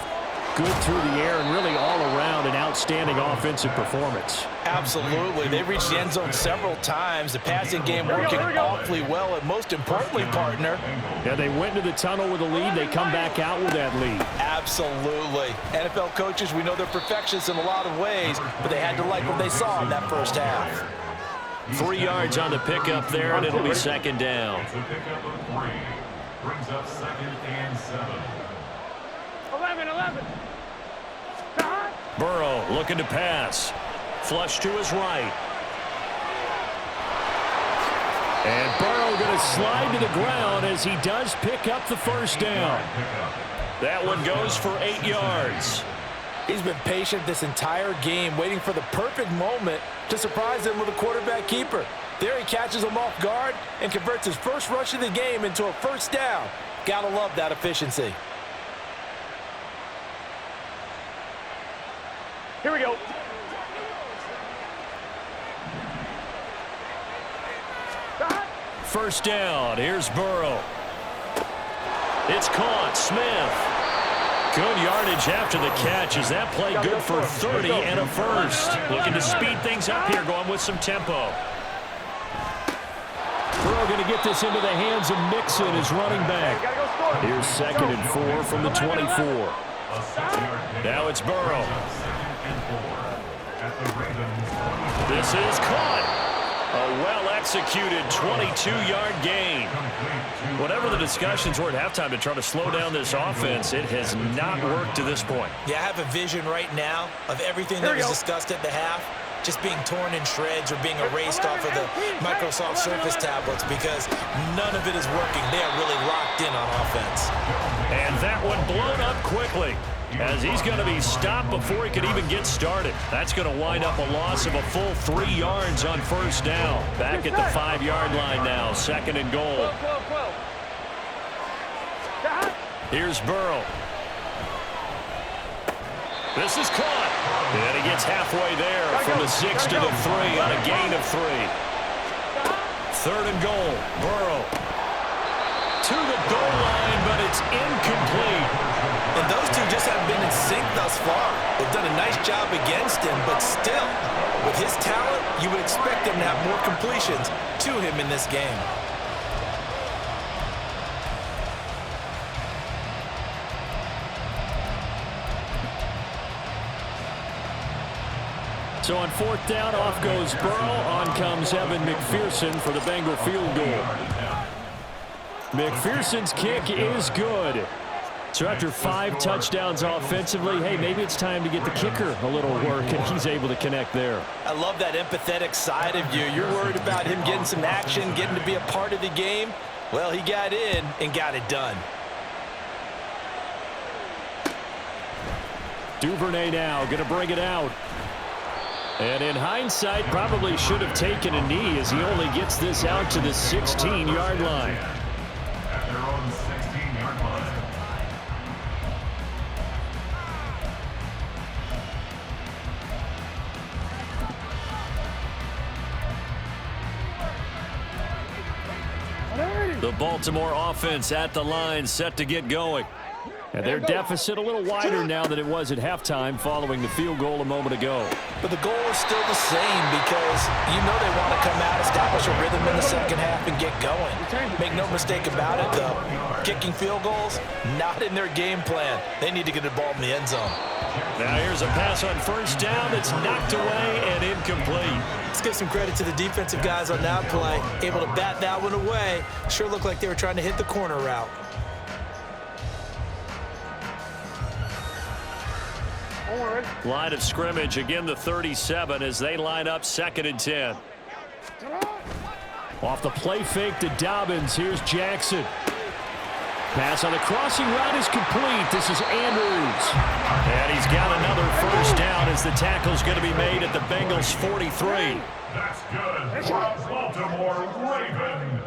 good through the air and really all around an outstanding offensive performance. Absolutely. They reached the end zone several times. The passing game working awfully well, and most importantly, partner. Yeah, they went into the tunnel with a lead. They come back out with that lead. Absolutely. NFL coaches, we know they're perfectionists in a lot of ways, but they had to like what they saw in that first half. 3 yards on the pickup there, and it'll be second down. It's a pickup of 3. Brings up 2nd and 7. 11. Burrow looking to pass. Flush to his right. And Burrow going to slide to the ground as he does pick up the first down. That one goes for 8 yards. He's been patient this entire game, waiting for the perfect moment to surprise him with a quarterback keeper. There he catches him off guard and converts his first rush of the game into a first down. Gotta love that efficiency. Here we go. First down. Here's Burrow. It's caught. Smith. Good yardage after the catch. Is that play good for 30 and a first? Looking to speed things up here, going with some tempo. Burrow going to get this into the hands of Mixon, his running back. Here's 2nd and 4 from the 24. Now it's Burrow. This is caught. A well-executed 22-yard gain. Whatever the discussions were at halftime to try to slow down this offense, it has not worked to this point. Yeah, I have a vision right now of everything that was discussed at the half just being torn in shreds or being erased off of the Microsoft Surface tablets because none of it is working. They are really locked in on offense. And that one blown up quickly as he's going to be stopped before he could even get started. That's going to wind up a loss of a full 3 yards on first down. Back at the 5-yard line now, 2nd and goal. Here's Burrow. This is caught. And he gets halfway there from the 6 to the 3 on a gain of 3. 3rd and goal. Burrow to the goal line, but it's incomplete. And those two just haven't been in sync thus far. They've done a nice job against him, but still, with his talent, you would expect him to have more completions to him in this game. So on 4th down, off goes Burrow. On comes Evan McPherson for the Bengal field goal. McPherson's kick is good. So after 5 touchdowns offensively, hey, maybe it's time to get the kicker a little work, and he's able to connect there. I love that empathetic side of you. You're worried about him getting some action, getting to be a part of the game. Well, he got in and got it done. Duvernay now going to bring it out. And in hindsight, probably should have taken a knee as he only gets this out to the 16-yard line. At their own 16-yard line. The Baltimore offense at the line, set to get going. And their deficit a little wider now than it was at halftime following the field goal a moment ago. But the goal is still the same because you know they want to come out, establish a rhythm in the second half, and get going. Make no mistake about it, though. Kicking field goals, not in their game plan. They need to get the ball in the end zone. Now here's a pass on first down that's knocked away and incomplete. Let's give some credit to the defensive guys on that play. Able to bat that one away. Sure looked like they were trying to hit the corner route. Line of scrimmage, again the 37 as they line up 2nd and 10. Off the play fake to Dobbins, here's Jackson. Pass on the crossing route is complete. This is Andrews. And he's got another first down as the tackle's going to be made at the Bengals 43. That's good for a Baltimore Raven.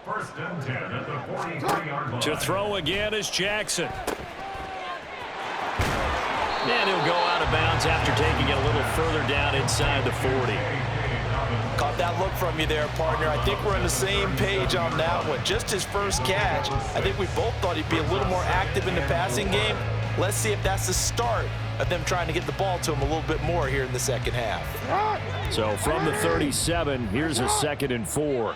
First and 10 at the 43-yard line. To throw again is Jackson. And he'll go out of bounds after taking it a little further down inside the 40. Caught that look from you there, partner. I think we're on the same page on that one. Just his first catch. I think we both thought he'd be a little more active in the passing game. Let's see if that's the start of them trying to get the ball to him a little bit more here in the second half. So from the 37, here's a 2nd and 4.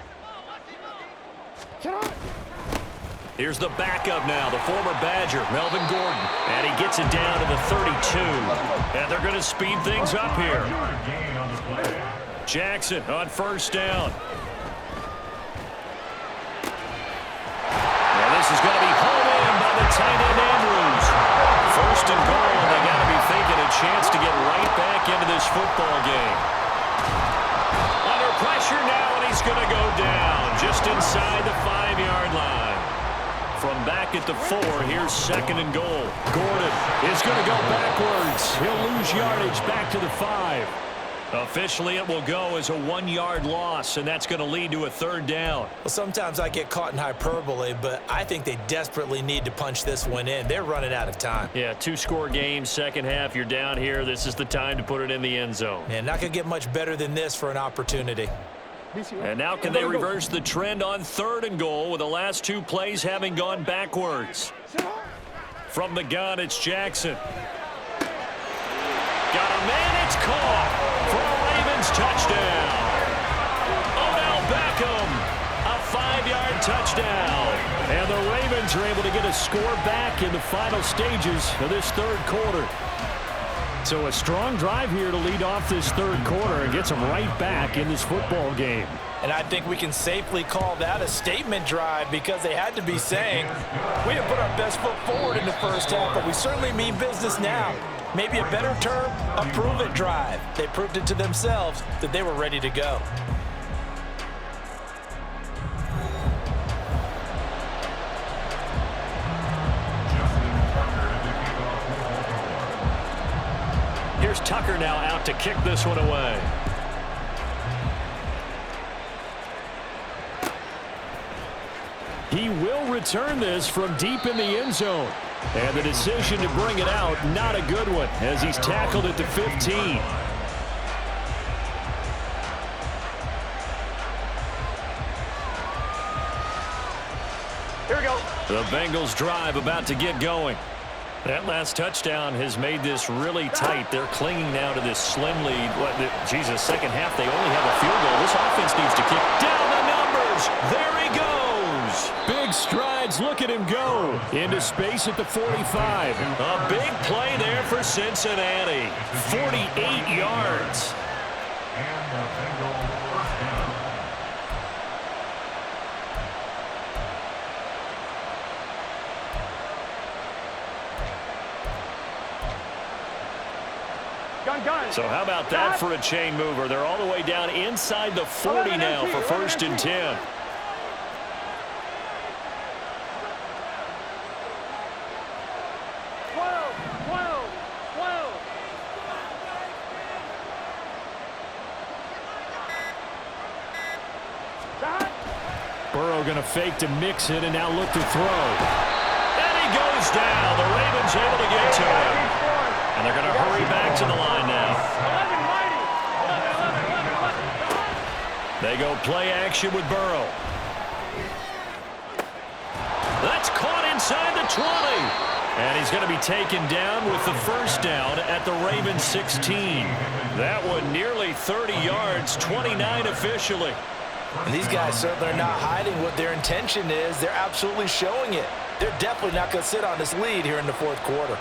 Here's the backup now, the former Badger, Melvin Gordon. And he gets it down to the 32. And they're going to speed things up here. Jackson on first down. Now this is going to be hauled in by the tight end Andrews. First and goal, and they got to be thinking a chance to get right back into this football game. Under pressure now, and he's going to go down just inside the 5-yard line. From back at the 4, here's 2nd and goal. Gordon is going to go backwards. He'll lose yardage back to the 5. Officially, it will go as a 1-yard loss, and that's going to lead to a 3rd down. Well, sometimes I get caught in hyperbole, but I think they desperately need to punch this one in. They're running out of time. Yeah, 2-score game, second half. You're down here. This is the time to put it in the end zone. Man, not going to get much better than this for an opportunity. And now can they reverse the trend on 3rd and goal with the last 2 plays having gone backwards? From the gun, it's Jackson. Got a man, it's caught for a Ravens touchdown. Odell Beckham, a 5-yard touchdown. And the Ravens are able to get a score back in the final stages of this 3rd quarter. So a strong drive here to lead off this 3rd quarter and gets them right back in this football game. And I think we can safely call that a statement drive because they had to be saying, we have put our best foot forward in the first half, but we certainly mean business now. Maybe a better term, a prove-it drive. They proved it to themselves that they were ready to go. Here's Tucker now out to kick this one away. He will return this from deep in the end zone. And the decision to bring it out, not a good one, as he's tackled at the 15. Here we go. The Bengals drive about to get going. That last touchdown has made this really tight. They're clinging now to this slim lead. Jesus, second half, they only have a field goal. This offense needs to kick down the numbers. There he goes. Big strides. Look at him go. Into space at the 45. A big play there for Cincinnati. 48 yards. And the Bengals first down. Gun. So how about that for a chain mover? They're all the way down inside the 40 now for 1st and 10. Burrow going to fake to mix it and now look to throw. And he goes down. The Ravens able to get to him. And they're going to hurry back to the line now. They go play action with Burrow. That's caught inside the 20. And he's going to be taken down with the first down at the Ravens 16. That one nearly 30 yards, 29 officially. And these guys certainly are not hiding what their intention is. They're absolutely showing it. They're definitely not going to sit on this lead here in the 4th quarter.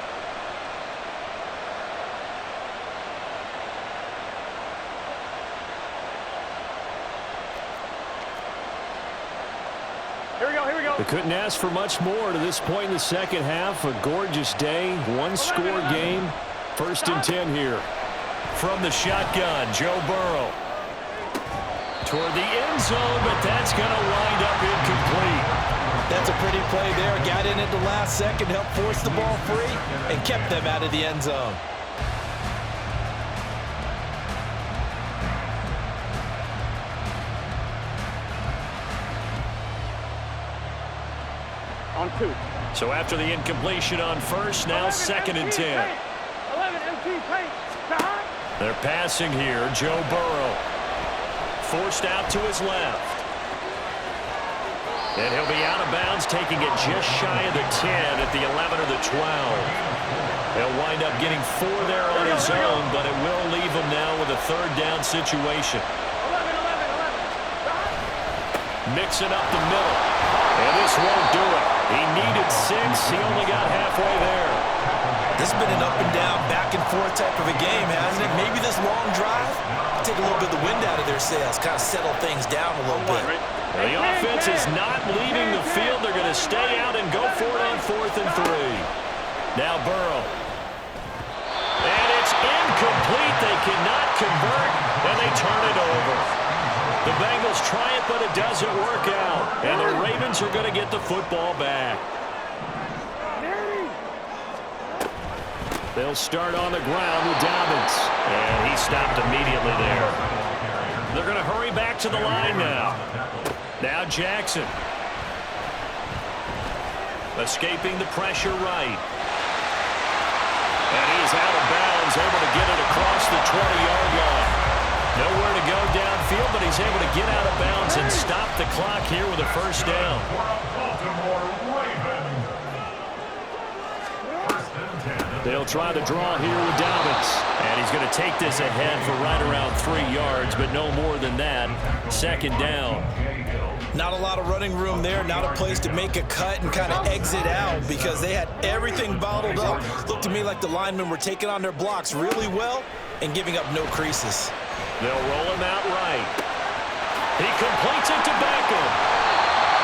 Here we go. They couldn't ask for much more to this point in the second half. A gorgeous day, 1-score game. 1st and 10 here. From the shotgun, Joe Burrow. Toward the end zone, but that's going to wind up incomplete. That's a pretty play there. Got in at the last second, helped force the ball free, and kept them out of the end zone. On 2. So after the incompletion on first, now 2nd and 10. 11 MT paint. They're passing here, Joe Burrow. Forced out to his left. And he'll be out of bounds, taking it just shy of the 10 at the 11 or the 12. He'll wind up getting 4 there on his own, but it will leave him now with a 3rd down situation. 11. Mixing up the middle. And this won't do it. He needed 6. He only got halfway there. This has been an up and down, back and forth type of a game, hasn't it? Maybe this long drive take a little bit of the wind out of their sails, kind of settle things down a little bit. The offense is not leaving the field. They're going to stay out and go for it on 4th and 3. Now Burrow. And it's incomplete. They cannot convert, and they turn it over. The Bengals try it, but it doesn't work out. And the Ravens are going to get the football back. They'll start on the ground with Dobbins. And he stopped immediately there. They're going to hurry back to the line now. Now Jackson. Escaping the pressure right. And he's out of bounds, able to get it across the 20-yard line. Nowhere to go downfield, but he's able to get out of bounds and stop the clock here with a first down. They'll try the draw here with Dobbins. And he's going to take this ahead for right around 3 yards, but no more than that. Second down. Not a lot of running room there, not a place to make a cut and kind of exit out because they had everything bottled up. Looked to me like the linemen were taking on their blocks really well and giving up no creases. They'll roll him out right. He completes it to Beckham.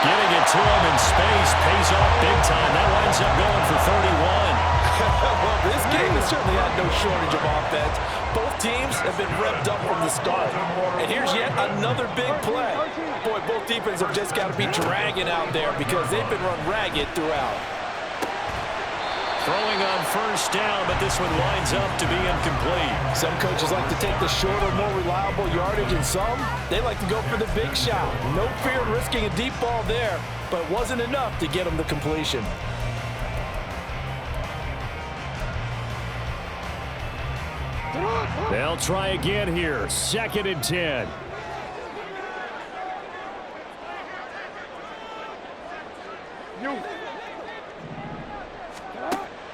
Getting it to him in space pays off big time. That winds up going for 31. Well, this game has certainly had no shortage of offense. Both teams have been revved up from the start. And here's yet another big play. Boy, both defenses have just got to be dragging out there because they've been run ragged throughout. Throwing on first down, but this one winds up to be incomplete. Some coaches like to take the shorter, more reliable yardage, and some, they like to go for the big shot. No fear in risking a deep ball there, but it wasn't enough to get them the completion. They'll try again here. 2nd and 10.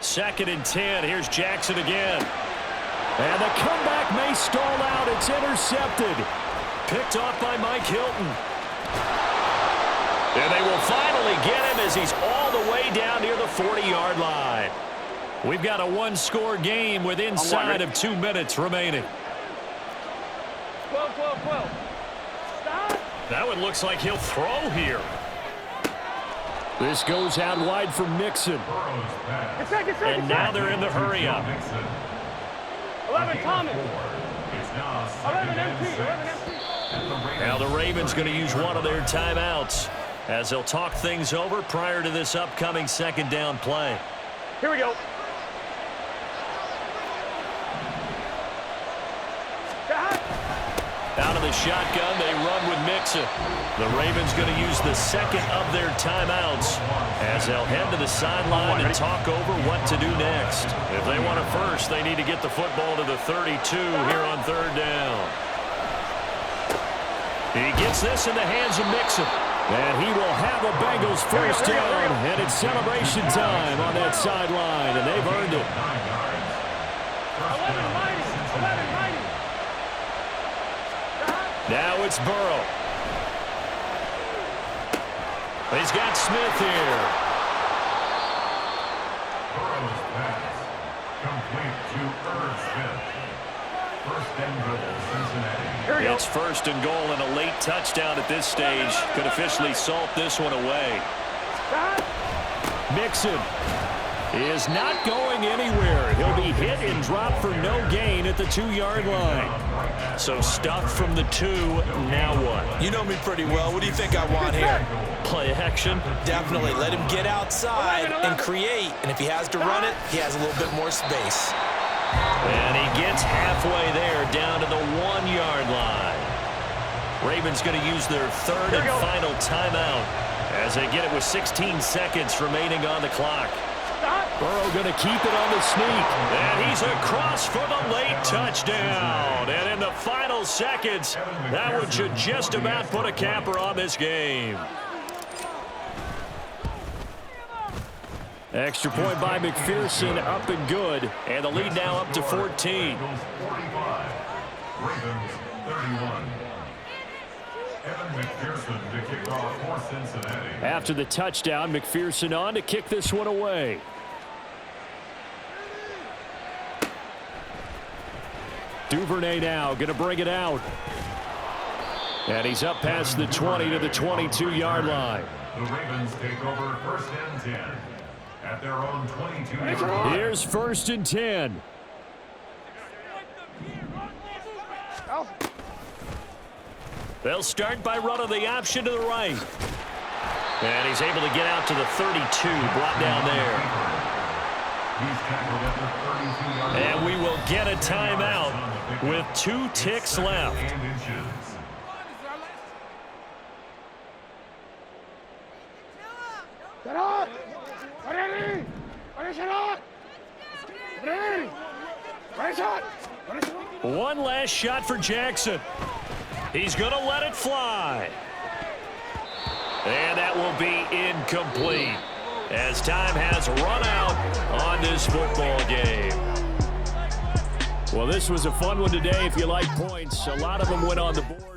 Second and 10. Here's Jackson again. And the comeback may stall out. It's intercepted. Picked off by Mike Hilton. And they will finally get him as he's all the way down near the 40-yard line. We've got a one-score game with inside of 2 minutes remaining. 12, 12, 12. Stop. That one looks like he'll throw here. This goes out wide for Mixon. And now they're in the hurry-up. 11 Thomas. 11 MP. 11 MP. Now the Ravens going to use one of their timeouts as they'll talk things over prior to this upcoming second down play. Here we go. Out of the shotgun, they run with Mixon. The Ravens going to use the second of their timeouts as they'll head to the sideline and talk over what to do next. If they want it first, they need to get the football to the 32 here on third down. He gets this in the hands of Mixon. And he will have a Bengals first down, and it's celebration time on that sideline, and they've earned it. 11 mighty. 11 mighty. Now it's Burrow. He's got Smith here. Burrow's pass complete to Irv Smith. First and goal, Cincinnati. It's first and goal and a late touchdown at this stage. Could officially salt this one away. Mixon is not going anywhere. He'll be hit and dropped for no gain at the 2-yard line. So stuff from the 2. Now what? You know me pretty well. What do you think I want here? Play action. Definitely. Let him get outside and create. And if he has to run it, he has a little bit more space. And he gets halfway there down to the 1-yard line. Ravens going to use their third and final timeout as they get it with 16 seconds remaining on the clock. Burrow going to keep it on the sneak. And he's across for the late touchdown. And in the final seconds, that one should just about put a capper on this game. Extra point by McPherson, up and good. And the lead now up to 14. 45. Ravens 31. Evan McPherson to kick off for Cincinnati. After the touchdown, McPherson on to kick this one away. Duvernay now going to bring it out. And he's up past the 20 to the 22-yard line. The Ravens take over first and 10 at their own 22-yard line. Here's first and 10. They'll start by running the option to the right. And he's able to get out to the 32, brought down there. He's tackled at the 32-yard line. And we will get a timeout with 2 ticks left. And inches. One last shot for Jackson. He's going to let it fly. And that will be incomplete as time has run out on this football game. Well, this was a fun one today if you like points. A lot of them went on the board.